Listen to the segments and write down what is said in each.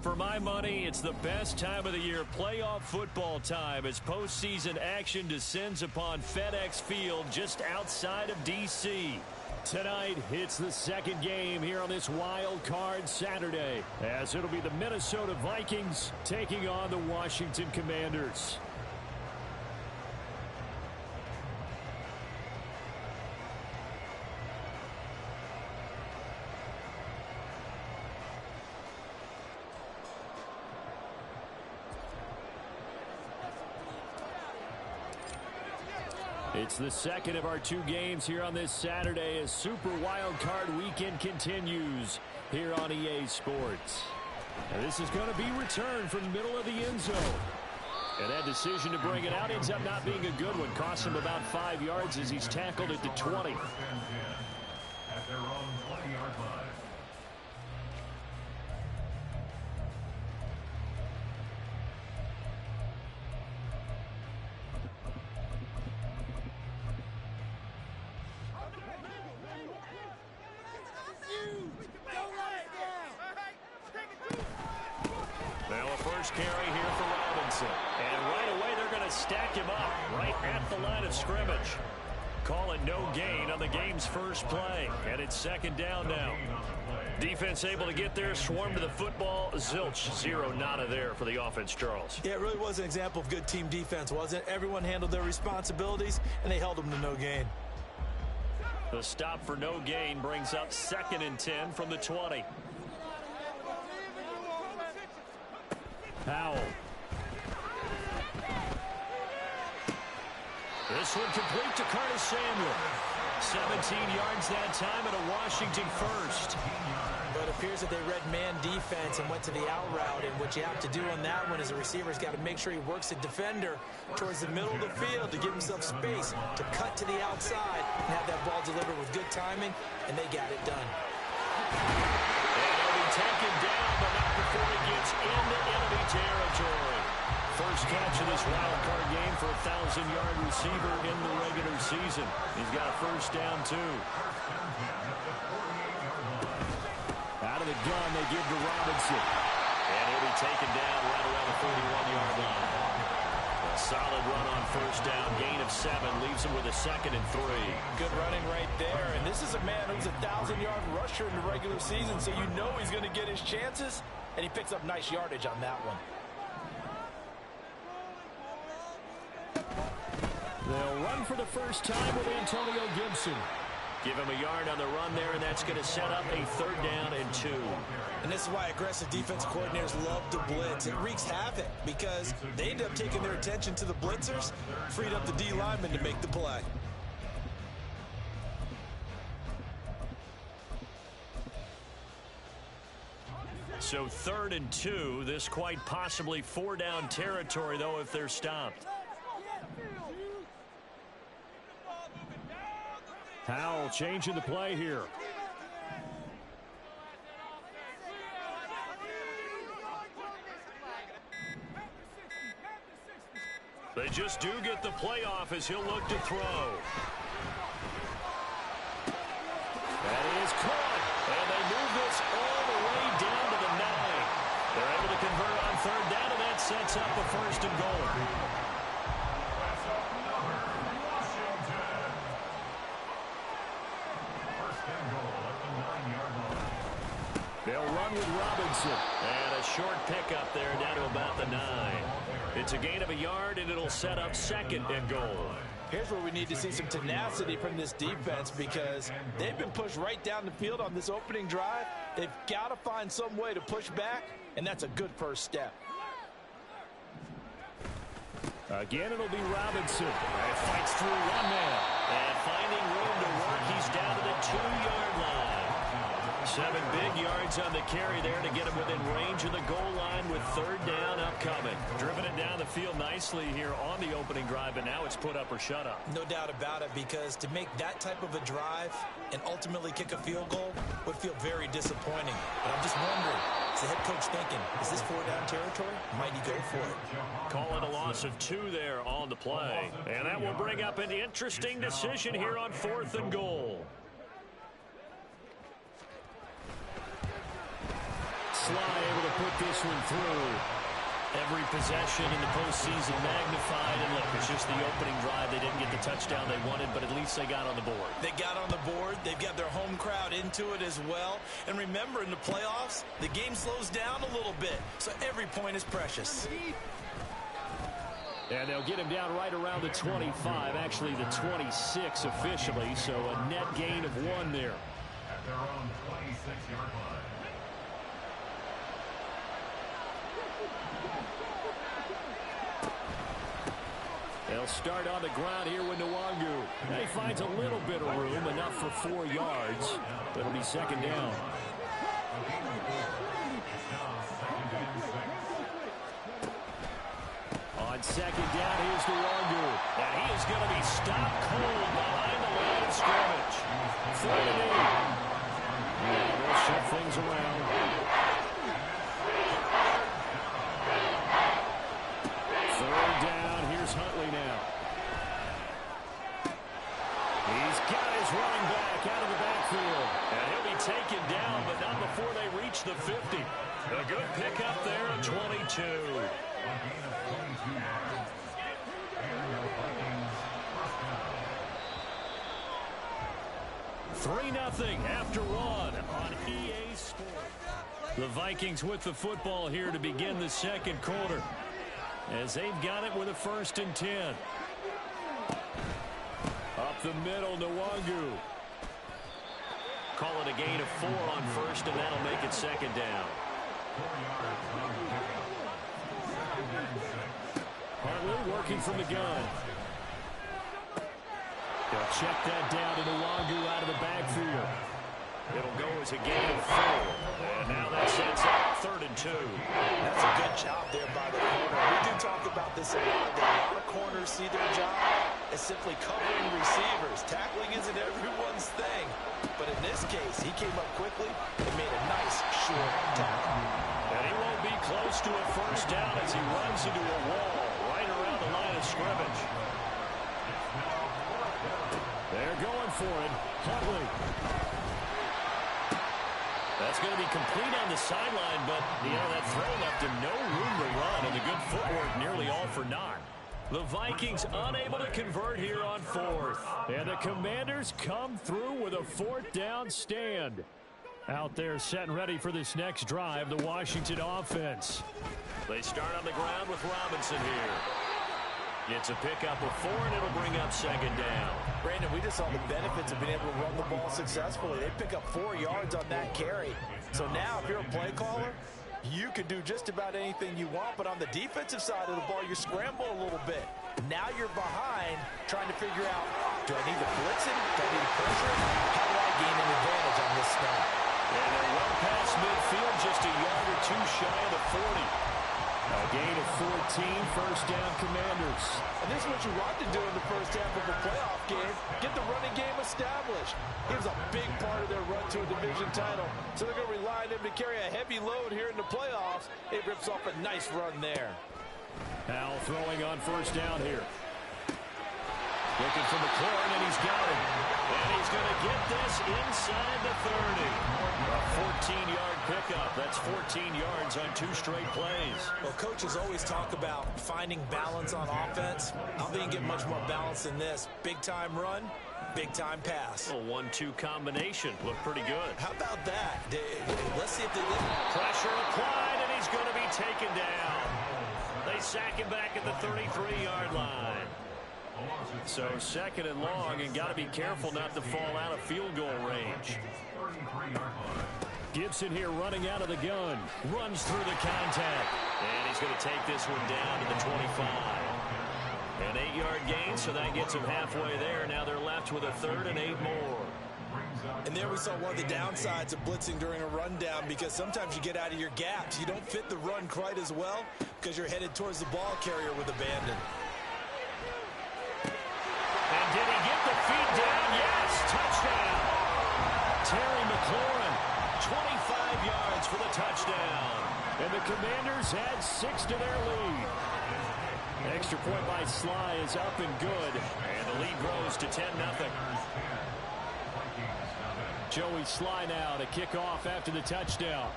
For my money, it's the best time of the year, playoff football time, as postseason action descends upon FedEx Field just outside of D.C. Tonight, it's the second game here on this Wild Card Saturday, as it'll be the Minnesota Vikings taking on the Washington Commanders. It's the second of our two games here on this Saturday as Super Wild Card Weekend continues here on EA Sports. And this is going to be returned from the middle of the end zone. And that decision to bring it out ends up not being a good one. Cost him about 5 yards as he's tackled at the 20. At their own 20-yard line. Carry here for Robinson. And right away they're going to stack him up right at the line of scrimmage. Call it no gain on the game's first play. And it's second down now. Defense able to get there, swarm to the football. Zilch, zero nada there for the offense, Charles. Yeah, it really was an example of good team defense, wasn't it? Everyone handled their responsibilities, and they held them to no gain. The stop for no gain brings up 2nd and 10 from the 20. Powell. This one complete to Curtis Samuel. 17 yards that time and a Washington first. But it appears that they read man defense and went to the out route. And what you have to do on that one is a receiver's got to make sure he works the defender towards the middle of the field to give himself space to cut to the outside and have that ball delivered with good timing, and they got it done. And he'll be taken down, but not before he gets into enemy territory. First catch of this wild card game for a 1,000-yard receiver in the regular season. He's got a first down, too. Out of the gun, they give to Robinson. And he'll be taken down right around the 41-yard line. A solid run on first down. Gain of 7 leaves him with a 2nd and 3. Good running right there. And this is a man who's a 1,000-yard rusher in the regular season, so you know he's going to get his chances. And he picks up nice yardage on that one. They'll run for the first time with Antonio Gibson. Give him a yard on the run there, and that's going to set up a 3rd down and 2. And this is why aggressive defensive coordinators love to blitz. It wreaks havoc because they end up taking their attention to the blitzers, freed up the D lineman to make the play. So 3rd and 2. This quite possibly 4-down territory, though, if they're stopped. Powell changing the play here. They just do get the play off as he'll look to throw. That is caught. And they move this all the way down to the 9. They're able to convert on 3rd down, and that sets up a 1st and goal. They'll run with Robinson. And a short pickup there down to about the 9. It's a gain of a yard, and it'll set up 2nd and goal. Here's where we need to see some tenacity from this defense because they've been pushed right down the field on this opening drive. They've got to find some way to push back, and that's a good first step. Again, it'll be Robinson. And fights through one man. And finding room to work, he's down to the 2-yard line. 7 big yards on the carry there to get him within range of the goal line with 3rd down upcoming. Driven it down the field nicely here on the opening drive, and now it's put up or shut up. No doubt about it, because to make that type of a drive and ultimately kick a field goal would feel very disappointing. But I'm just wondering, is the head coach thinking, is this 4-down territory? Might he go for it? Call it a loss of 2 there on the play. And that will bring up an interesting decision here on 4th and goal. put this one through. Every possession in the postseason magnified. And look, it's just the opening drive. They didn't get the touchdown they wanted, but at least they got on the board. They got on the board. They've got their home crowd into it as well. And remember, in the playoffs, the game slows down a little bit. So every point is precious. And they'll get him down right around the 25, actually the 26 officially. So a net gain of 1 there. At their own 26-yard line. They'll start on the ground here with Nwangu. Now he finds a little bit of room, enough for 4 yards. But it'll be second down. On second down, here's Nwangu. And he is going to be stopped cold behind the line of scrimmage. 3rd and 8. And they'll shift things around. Huntley now. He's got his running back out of the backfield. And he'll be taken down, but not before they reach the 50. A good pickup there at 22. 3-0 after 1 on EA Sports. The Vikings with the football here to begin the second quarter, as they've got it with a 1st and 10. Up the middle, Nwangu. Call it a gain of 4 on 1st, and that'll make it second down. Huntley working from the gun. They'll check that down to Nwangu out of the backfield. It'll go as a gain of 4. And now that sets up 3rd and 2. That's a good job there by the corner. We do talk about this a lot. That a lot of corners see their job as simply covering receivers. Tackling isn't everyone's thing. But in this case, he came up quickly and made a nice short tackle. And he won't be close to a 1st down as he runs into a wall right around the line of scrimmage. They're going for it. Huntley. That's going to be complete on the sideline, but, that throw left him no room to run, and the good footwork nearly all for naught. The Vikings unable to convert here on 4th. And the Commanders come through with a 4th down stand. Out there set and ready for this next drive, the Washington offense. They start on the ground with Robinson here. Gets a pickup of 4, and it'll bring up second down. Brandon, we just saw the benefits of being able to run the ball successfully. They pick up 4 yards on that carry. So now, if you're a play caller, you can do just about anything you want. But on the defensive side of the ball, you scramble a little bit. Now you're behind, trying to figure out, do I need to blitz him? Do I need to pressure him? How do I gain an advantage on this snap? And they're well past midfield, just a yard or 2 shy of the 40. A gain of 14, 1st down Commanders. And this is what you want to do in the first half of a playoff game. Get the running game established. He was a big part of their run to a division title. So they're going to rely on him to carry a heavy load here in the playoffs. It rips off a nice run there. Howell throwing on 1st down here. Looking for McLaurin, and he's got him. And he's going to get this inside the 30. A 14-yard pickup. That's 14 yards on 2 straight plays. Well, coaches always talk about finding balance on offense. I don't think you get much more balance than this. Big-time run, big-time pass. A 1-2 combination. Looked pretty good. How about that? Let's see if they did. Pressure applied, and he's going to be taken down. They sack him back at the 33-yard line. So 2nd and long, and got to be careful not to fall out of field goal range. Gibson here running out of the gun. Runs through the contact. And he's going to take this one down to the 25. An 8-yard gain, so that gets him halfway there. Now they're left with a 3rd and 8 more. And there we saw one of the downsides of blitzing during a rundown, because sometimes you get out of your gaps. You don't fit the run quite as well because you're headed towards the ball carrier with abandon. And did he get the feet down? Yes, touchdown. Terry McLaurin, 25 yards for the touchdown. And the Commanders add 6 to their lead. Extra point by Sly is up and good. And the lead grows to 10-0. Joey Sly now to kick off after the touchdown.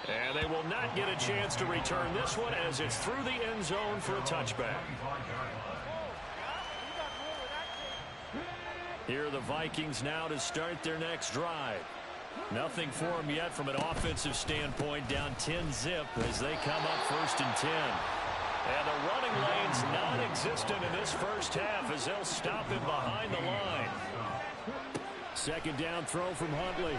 And they will not get a chance to return this one as it's through the end zone for a touchback. Here are the Vikings now to start their next drive. Nothing for them yet from an offensive standpoint, down 10-zip as they come up 1st and 10. And the running lane's non-existent in this first half as they'll stop him behind the line. 2nd down throw from Huntley.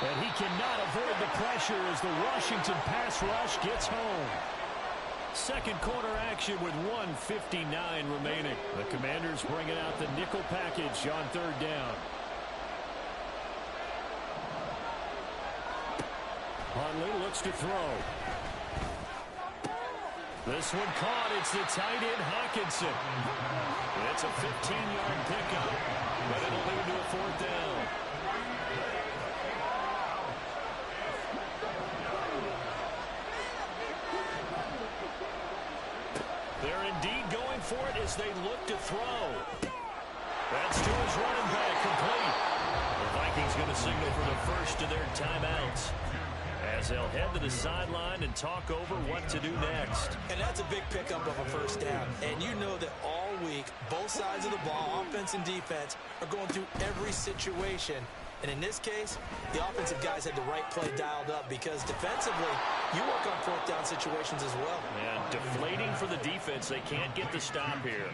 And he cannot avoid the pressure as the Washington pass rush gets home. 2nd quarter action with 1:59 remaining. The Commanders bringing out the nickel package on 3rd down. Huntley looks to throw. This one caught. It's the tight end Hockenson. It's a 15-yard pickup, but it'll lead to a 4th down. They're indeed going for it as they look to throw. That's to his running back, complete. The Vikings going to signal for the first of their timeouts as they'll head to the sideline and talk over what to do next. And that's a big pickup of a 1st down. And you know that all week, both sides of the ball, offense and defense, are going through every situation. And in this case, the offensive guys had the right play dialed up because defensively, you work on 4th down situations as well. And deflating for the defense. They can't get the stop here.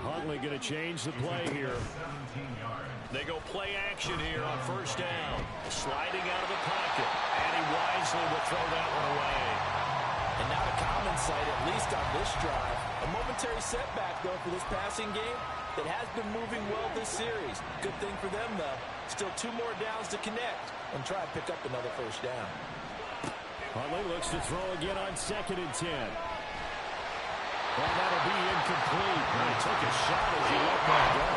Huntley going to change the play here. They go play action here on 1st down. Sliding out of the pocket. And he wisely will throw that one away. And not a common sight, at least on this drive. A momentary setback, though, for this passing game that has been moving well this series. Good thing for them, though. Still 2 more downs to connect and try to pick up another 1st down. Huntley looks to throw again on 2nd and 10. Well, that'll be incomplete. And he took a shot as he let that go.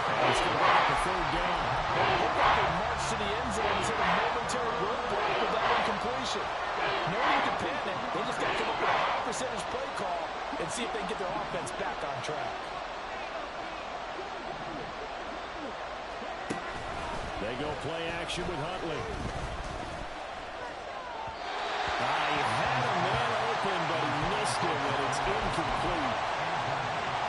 And he's going to bring up the 3rd down. Well, it looked like they marched to the end zone and hit a momentary roadblock with that incompletion. No need to panic. They just got to come up with a high percentage play call and see if they can get their offense back on track. They go play action with Huntley. He had a man open, but he missed him, and it's incomplete.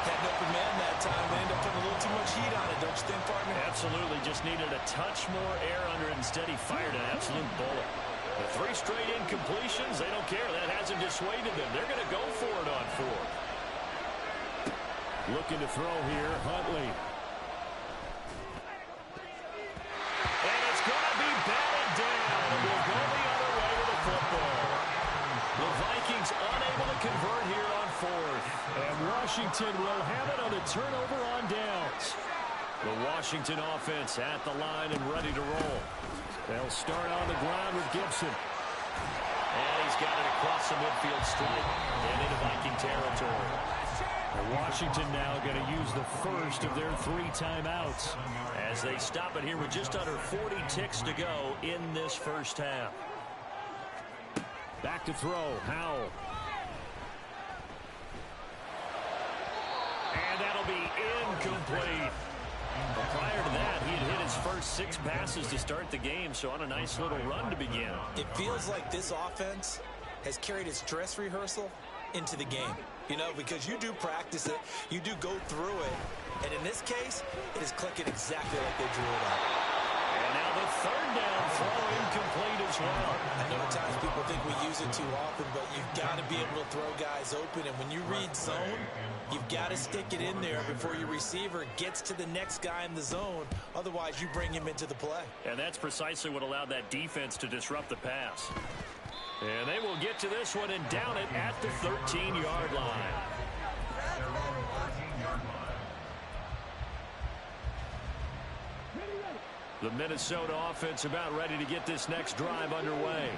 Had an open man that time. They ended up putting a little too much heat on it, don't you think, partner? Absolutely. Just needed a touch more air under it. Instead, he fired an absolute bullet. The 3 straight incompletions, they don't care. That hasn't dissuaded them. They're going to go for it on 4th. Looking to throw here, Huntley. And it's going to be batted down. We'll go the other way with the football. The Vikings unable to convert here on 4th. And Washington will have it on the turnover on downs. The Washington offense at the line and ready to roll. They'll start on the ground with Gibson. And he's got it across the midfield stripe and into Viking territory. And Washington now going to use the first of their 3 timeouts as they stop it here with just under 40 ticks to go in this first half. Back to throw, Howell. And that'll be incomplete. But prior to that, he had hit his first 6 passes to start the game, so on a nice little run to begin. It feels like this offense has carried its dress rehearsal into the game. You know, because you do practice it, you do go through it, and in this case, it is clicking exactly like they drew it up. And now the 3rd down throw incomplete as well. I know at times people think we use it too often, but you've got to be able to throw guys open, and when you read zone, you've got to stick it in there before your receiver gets to the next guy in the zone. Otherwise, you bring him into the play. And that's precisely what allowed that defense to disrupt the pass. And they will get to this one and down it at the 13-yard line. The Minnesota offense about ready to get this next drive underway.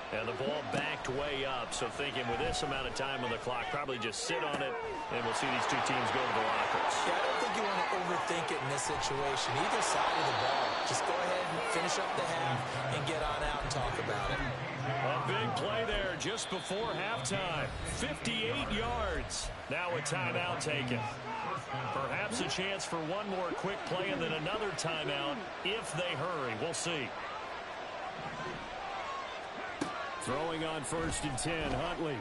And the ball backed way up, so thinking with this amount of time on the clock, probably just sit on it, and we'll see these 2 teams go to the lockers. Yeah, I don't think you want to overthink it in this situation. Either side of the ball. Just go ahead and finish up the half and get on out and talk about it. A big play there just before halftime. 58 yards. Now a timeout taken. Perhaps a chance for one more quick play and then another timeout if they hurry. We'll see. Throwing on 1st and 10, Huntley.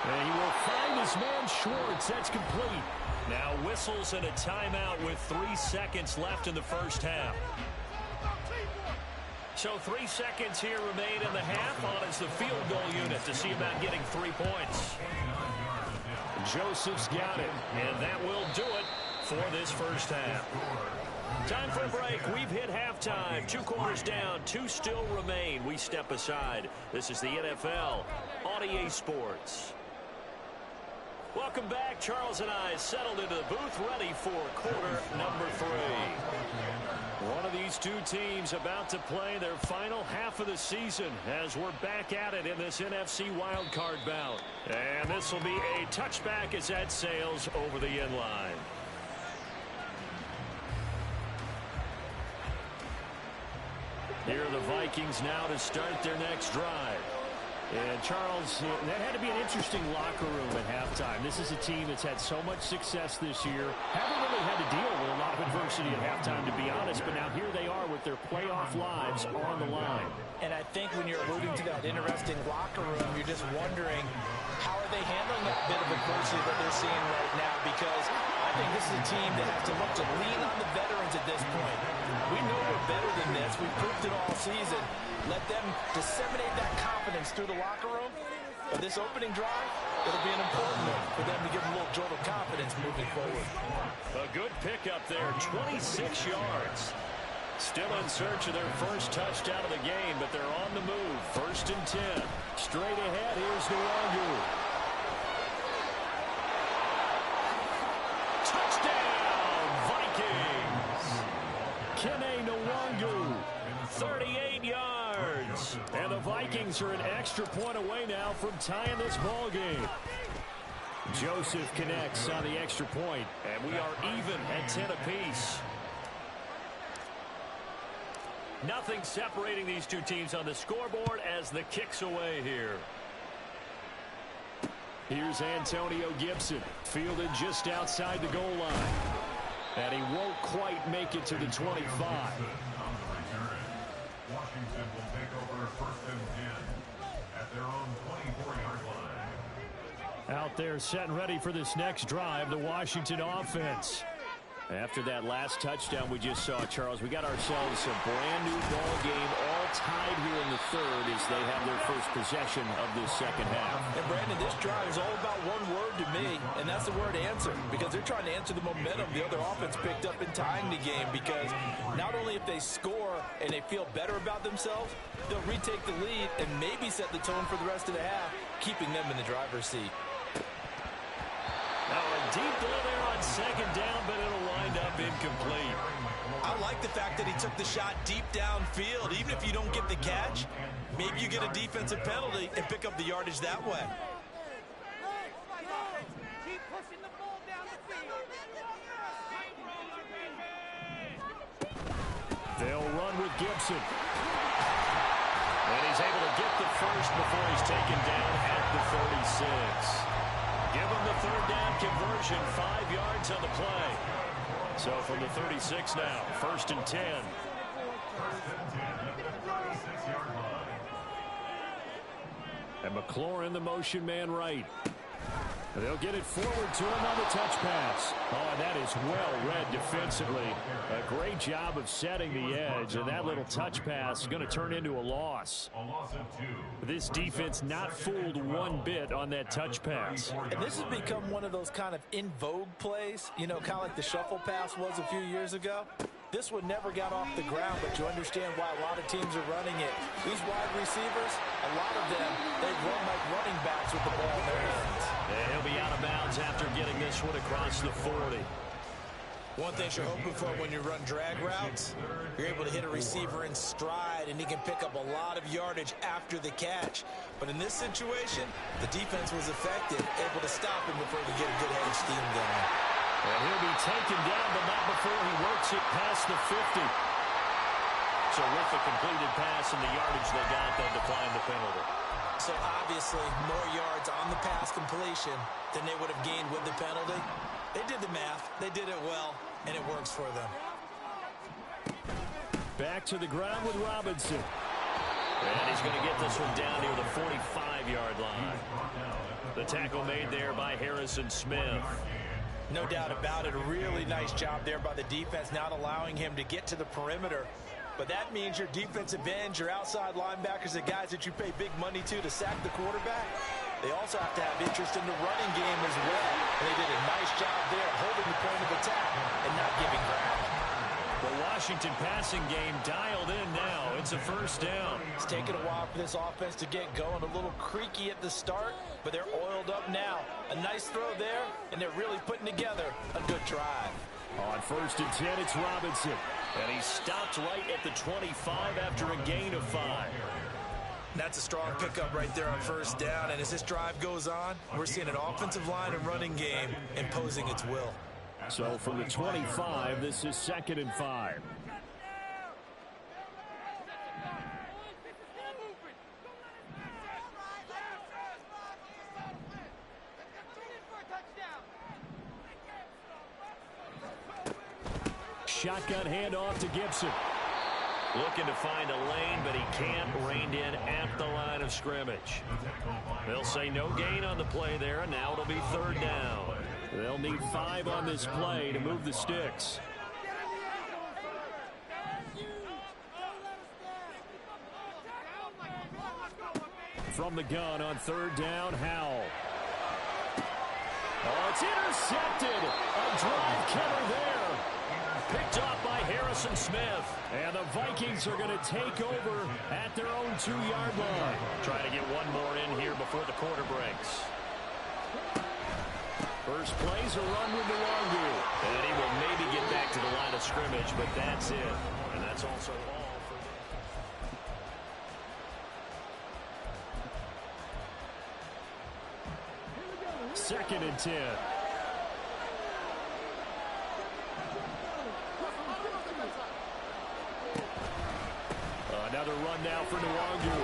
And he will find his man Schwartz. That's complete. Now whistles and a timeout with 3 seconds left in the first half. So 3 seconds here remain in the half on as the field goal unit to see about getting 3 points. Joseph's got it, and that will do it for this first half. Time for a break. We've hit halftime. 2 quarters down, 2 still remain. We step aside. This is the NFL on EA Sports. Welcome back. Charles and I settled into the booth ready for quarter number 3. One of these two teams about to play their final half of the season as we're back at it in this NFC wildcard bout. And this will be a touchback as that sails over the end line. Here are the Vikings now to start their next drive. And, Charles, that had to be an interesting locker room at halftime. This is a team that's had so much success this year. Haven't really had to deal with a lot of adversity at halftime, to be honest. But now here they are with their playoff lives on the line. And I think when you're alluding to that interesting locker room, you're just wondering how are they handling that bit of adversity that they're seeing right now? Because I think this is a team that has to look to lean on the veterans at this point. We know we're better than this. We've proved it all season. Let them disseminate that confidence through the locker room. But this opening drive, it'll be an important one for them to give them a little jolt of confidence moving forward. A good pickup there, 26 yards. Still in search of their first touchdown of the game, but they're on the move. 1st and 10. Straight ahead, here's Nwangu. Touchdown, Vikings! Kene Nwangu, 38 yards. And the Vikings are an extra point away now from tying this ball game. Joseph connects on the extra point, and we are even at 10 apiece. Nothing separating these two teams on the scoreboard as the kick's away here. Here's Antonio Gibson, fielded just outside the goal line. And he won't quite make it to the 25. Washington will take over 1st and 10 at their own 24-yard line. Out there set and ready for this next drive, the Washington offense. After that last touchdown we just saw, Charles, we got ourselves a brand new ball game, all tied here in the third as they have their first possession of this second half. And Brandon, this drive is all about one word to me, and that's the word answer, because they're trying to answer the momentum the other offense picked up in tying the game, because not only if they score and they feel better about themselves, they'll retake the lead and maybe set the tone for the rest of the half, keeping them in the driver's seat. Now a deep ball there on second down, but it'll wind up incomplete. I like the fact that he took the shot deep downfield. Even if you don't get the catch, maybe you get a defensive penalty and pick up the yardage that way. Keep pushing the ball down the field. They'll run with Gibson. And he's able to get the first before he's taken down at the 36. Give him the third down conversion, 5 yards on the play. So from the 36 now, 1st and 10. And McLaurin, the motion man right. They'll get it forward to him on the touch pass. Oh, and that is well read defensively. A great job of setting the edge, and that little touch pass is going to turn into a loss. A loss of 2. This defense not fooled one bit on that touch pass. And this has become one of those kind of in vogue plays, you know, kind of like the shuffle pass was a few years ago. This one never got off the ground, but you understand why a lot of teams are running it. These wide receivers, a lot of them, they run like running backs with the ball in their hands. And he'll be out of bounds after getting this one across the 40. One thing you're hoping for when you run drag routes, you're able to hit a receiver in stride, and he can pick up a lot of yardage after the catch. But in this situation, the defense was effective, able to stop him before he could get a good head of steam going. And he'll be taken down, but not before he works it past the 50. So with the completed pass and the yardage they got, they'll decline the penalty. So obviously more yards on the pass completion than they would have gained with the penalty. They did the math. They did it well, and it works for them. Back to the ground with Robinson. And he's going to get this one down near the 45-yard line. The tackle made there by Harrison Smith. No doubt about it. A really nice job there by the defense, not allowing him to get to the perimeter. But that means your defensive ends, your outside linebackers, the guys that you pay big money to sack the quarterback, they also have to have interest in the running game as well. And they did a nice job there holding the point of attack and not giving ground. The Washington passing game dialed in now. It's a first down. It's taken a while for this offense to get going. A little creaky at the start, but they're oiled up now. A nice throw there, and they're really putting together a good drive. On 1st and 10, it's Robinson. And he stopped right at the 25 after a gain of 5. That's a strong pickup right there on 1st down. And as this drive goes on, we're seeing an offensive line and running game imposing its will. So from the 25, this is 2nd and 5. Shotgun handoff to Gibson. Looking to find a lane, but he can't. Reined in at the line of scrimmage. They'll say no gain on the play there, and now it'll be 3rd down. They'll need 5 on this play to move the sticks. From the gun on 3rd down, Howell. Oh, it's intercepted. A drive killer there. Picked up by Harrison Smith. And the Vikings are going to take over at their own 2-yard line. Trying to get one more in here before the quarter breaks. First play's a run with Nwangu. And he will maybe get back to the line of scrimmage, but that's it. And that's also all for 2nd and 10. Another run now for Nwangu.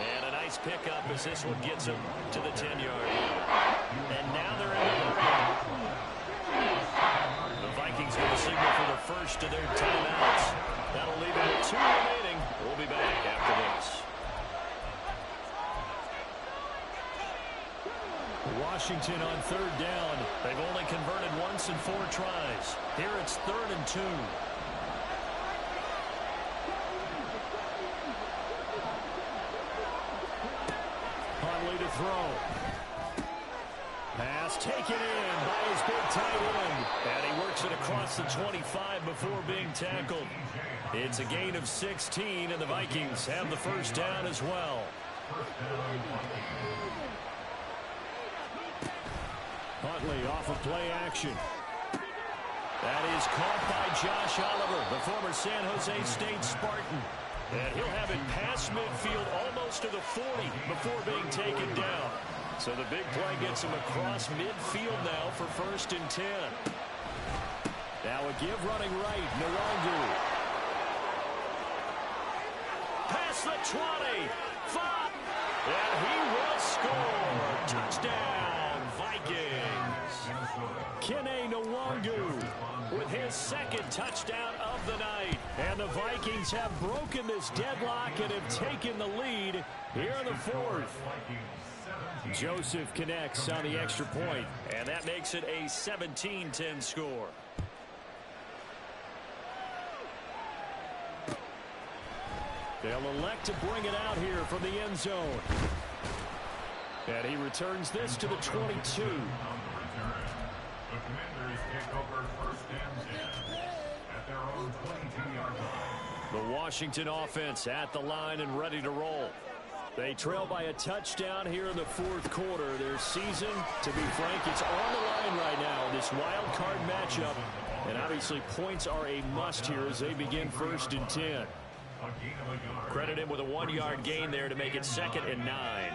And a nice pickup as this one gets him to the 10-yard line. And now they're in the area. The Vikings get a signal for the first of their timeouts. That'll leave it with 2 remaining. We'll be back after this. Washington on 3rd down. They've only converted once in 4 tries. Here it's 3rd and 2. Throw. Pass taken in by his big tight end. And he works it across the 25 before being tackled. It's a gain of 16, and the Vikings have the 1st down as well. Huntley off of play action. That is caught by Josh Oliver, the former San Jose State Spartan. And he'll have it past midfield almost to the 40 before being taken down. So the big play gets him across midfield now for 1st and 10. Now a give running right, Nwangu. Past the 20. 5. And he will score. Touchdown, Vikings. Kene Nwangu with his 2nd touchdown of the night. And the Vikings have broken this deadlock and have taken the lead here in the 4th. Joseph connects on the extra point, and that makes it a 17-10 score. They'll elect to bring it out here from the end zone. And he returns this to the 22. The Commanders take over 1st and 10 at their own 22-yard line. The Washington offense at the line and ready to roll. They trail by a touchdown here in the 4th quarter. Their season, to be frank, it's on the line right now in this wild card matchup. And obviously points are a must here as they begin 1st and 10. Credit him with a 1-yard gain there to make it 2nd and 9.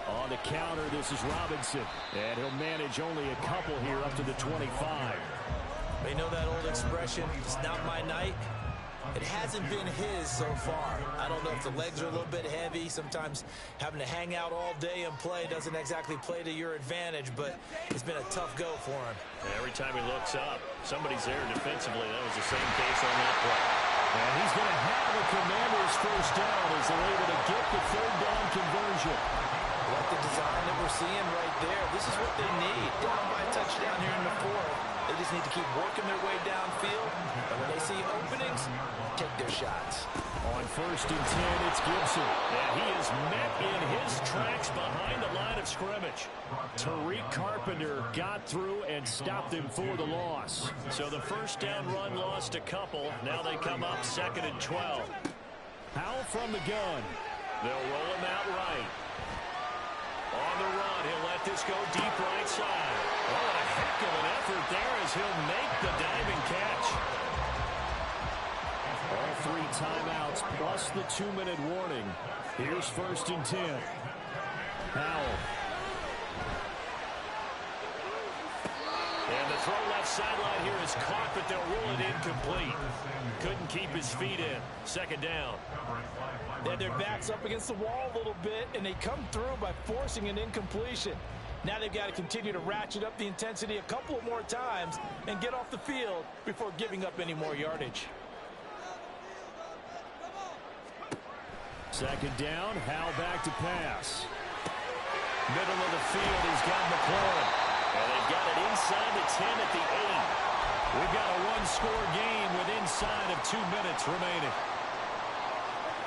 On the counter, this is Robinson. And he'll manage only a couple here up to the 25. They know that old expression, it's not my night. It hasn't been his so far. I don't know if the legs are a little bit heavy. Sometimes having to hang out all day and play doesn't exactly play to your advantage, but it's been a tough go for him. Every time he looks up, somebody's there defensively. That was the same case on that play. And he's going to have the Commanders first down as they're able to get the third down conversion. Like the design that we're seeing right there. This is what they need. Down by a touchdown here in the fourth. They just need to keep working their way downfield. And when they see openings, take their shots. On 1st and 10, it's Gibson. And he is met in his tracks behind the line of scrimmage. Tariq Carpenter got through and stopped him for the loss. So the first down run lost a couple. Now they come up 2nd and 12. Howell from the gun. They'll roll him out right. On the run, he'll let this go deep right side. Oh, what a heck of an effort there as he'll make the diving catch. All 3 timeouts plus the 2-minute warning. Here's 1st and 10. Howell. And the throw left sideline here is caught, but they'll rule it incomplete. Couldn't keep his feet in. 2nd down. They had their backs up against the wall a little bit, and they come through by forcing an incompletion. Now they've got to continue to ratchet up the intensity a couple more times and get off the field before giving up any more yardage. 2nd down, Howell back to pass. Middle of the field, he's got McLaurin. And they've got it inside the 10 at the 8. We've got a 1-score game with inside of 2 minutes remaining.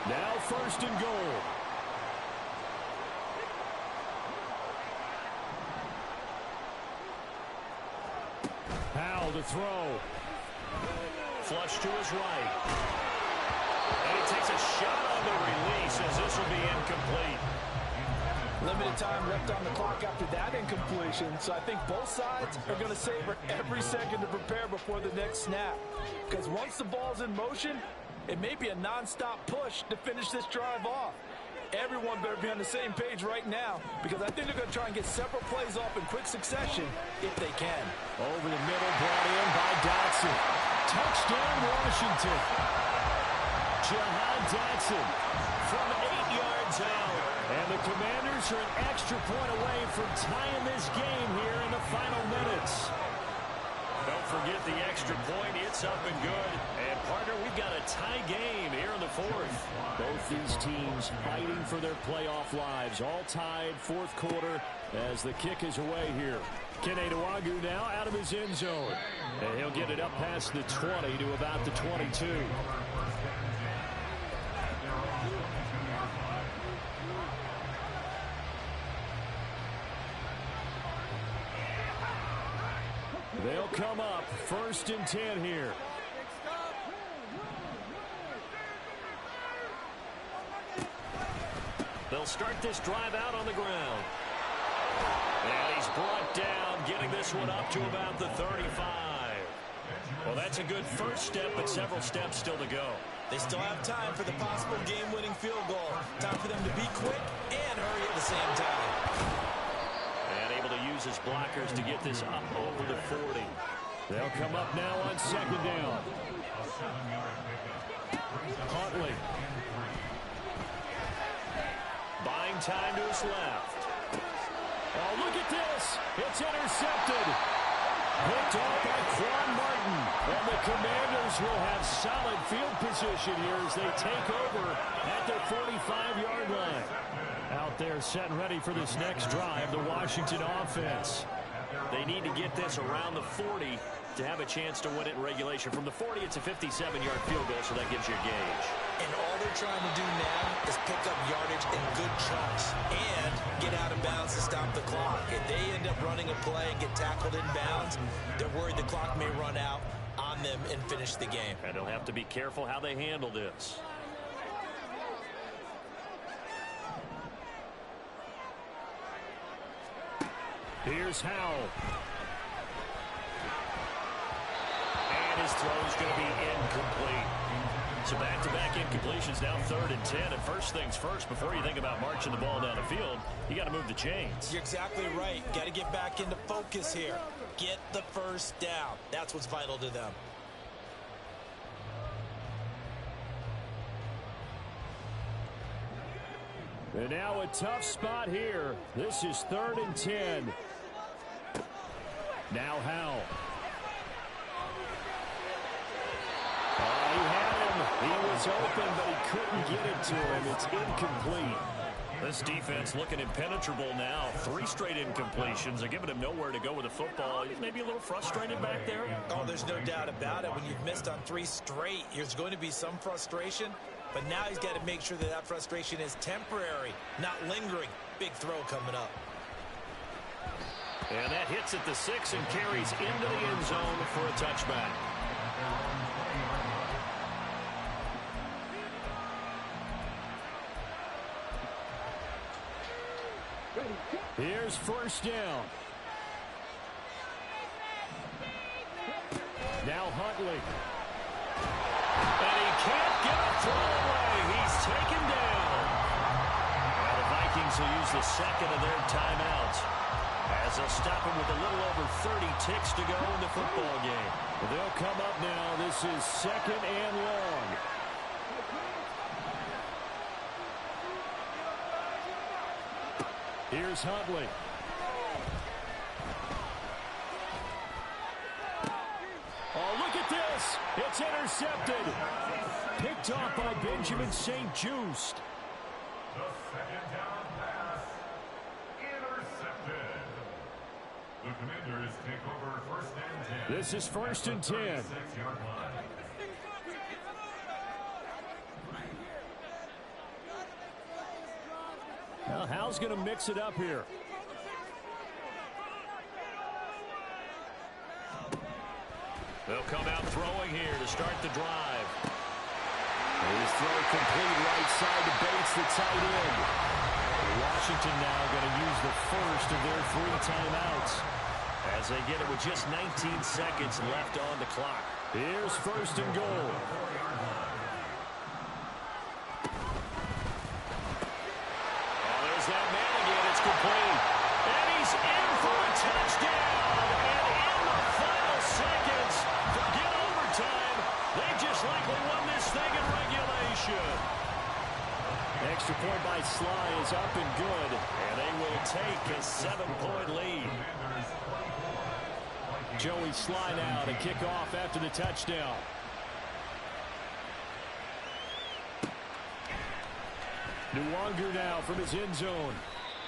Now 1st and goal. Howell to throw. Flush to his right. And he takes a shot on the release as this will be incomplete. Limited time left on the clock after that incompletion, so I think both sides are going to savor every second to prepare before the next snap. Because once the ball's in motion, it may be a non-stop push to finish this drive off. Everyone better be on the same page right now, because I think they're going to try and get several plays off in quick succession if they can. Over the middle, brought in by Dotson. Touchdown, Washington. Jahan Dotson from 8 yards out. And the Commanders are an extra point away from tying this game here in the final minutes. Don't forget the extra point. It's up and good. And, partner, we've got a tie game here in the 4th. Both these teams fighting for their playoff lives. All tied, 4th quarter as the kick is away here. Kene Nwangwu now out of his end zone. And he'll get it up past the 20 to about the 22. They'll come up 1st and 10 here. They'll start this drive out on the ground. And he's brought down, getting this one up to about the 35. Well, that's a good first step, but several steps still to go. They still have time for the possible game-winning field goal. Time for them to be quick and hurry at the same time. And able to use his blockers to get this up over the 40. They'll come up now on 2nd down. Huntley. Buying time to his left. Oh, look at this. It's intercepted. Picked off by Quan Martin. And the Commanders will have solid field position here as they take over at their 45-yard line. Out there set and ready for this next drive, the Washington offense. They need to get this around the 40 to have a chance to win it in regulation. From the 40, it's a 57-yard field goal, so that gives you a gauge. And all they're trying to do now is pick up yardage in good chunks and get out of bounds to stop the clock. If they end up running a play and get tackled in bounds, they're worried the clock may run out on them and finish the game. And they'll have to be careful how they handle this. Here's Howell. And his throw is going to be incomplete. So back-to-back incompletions, now 3rd and 10. And first things first, before you think about marching the ball down the field, you got to move the chains. You're exactly right. Got to get back into focus here. Get the first down. That's what's vital to them. And now a tough spot here. This is 3rd and 10. Now Howell. He had him. He was open, but he couldn't get it to him. It's incomplete. This defense looking impenetrable now. 3 straight incompletions. They're giving him nowhere to go with the football. He's maybe a little frustrated back there. Oh, there's no doubt about it. When you've missed on 3 straight, there's going to be some frustration. But now he's got to make sure that that frustration is temporary, not lingering. Big throw coming up. And that hits at the 6 and carries into the end zone for a touchback. Here's 1st down. Now Huntley. And he can't get a throw away. He's taken down. Now the Vikings will use the 2nd of their timeouts, as they'll stop him with a little over 30 ticks to go in the football game. They'll come up now. This is 2nd and long. Here's Huntley. Oh, look at this. It's intercepted. Picked off by Benjamin St-Juste. The 2nd down pass. Intercepted. The Commanders take over 1st and 10. This is 1st and 10. 36-yard line. Well, Howell's going to mix it up here. They'll come out throwing here to start the drive. His throw complete right side to Bates, the tight end. Washington now going to use the 1st of their 3 timeouts, As they get it with just 19 seconds left on the clock. Here's 1st and goal. There's that man again. It's complete. And he's in for a touchdown. And in the final seconds, forget overtime. They just likely won this thing in regulation. Extra point by Sly is up and good. And they will take a 7-point lead. Joey Sly now to kick off after the touchdown. Nwangu now from his end zone.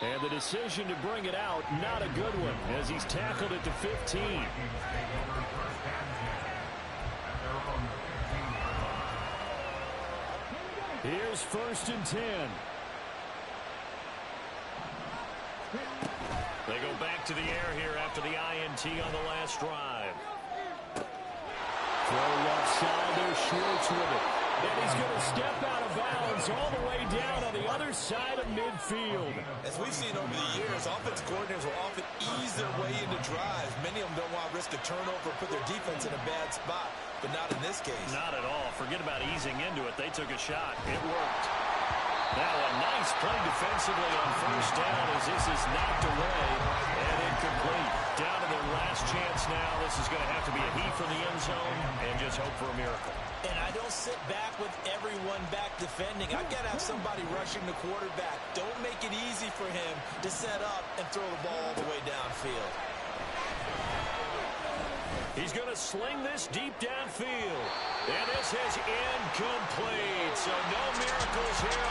And the decision to bring it out, not a good one, as he's tackled at the 15. Here's 1st and 10. They go back to the air here after the INT on the last drive. Throw left side there, Schwartz with it. And he's going to step out of bounds all the way down on the other side of midfield. As we've seen over the years, offense coordinators will often ease their way into drives. Many of them don't want to risk a turnover or put their defense in a bad spot, but not in this case. Not at all. Forget about easing into it. They took a shot. It worked. Now a nice play defensively on 1st down as this is knocked away and incomplete. Down to their last chance now. This is going to have to be a heave from the end zone and just hope for a miracle. And I don't sit back with everyone back defending. I've got to have somebody rushing the quarterback. Don't make it easy for him to set up and throw the ball all the way downfield. He's going to sling this deep downfield. And this is incomplete. So no miracles here.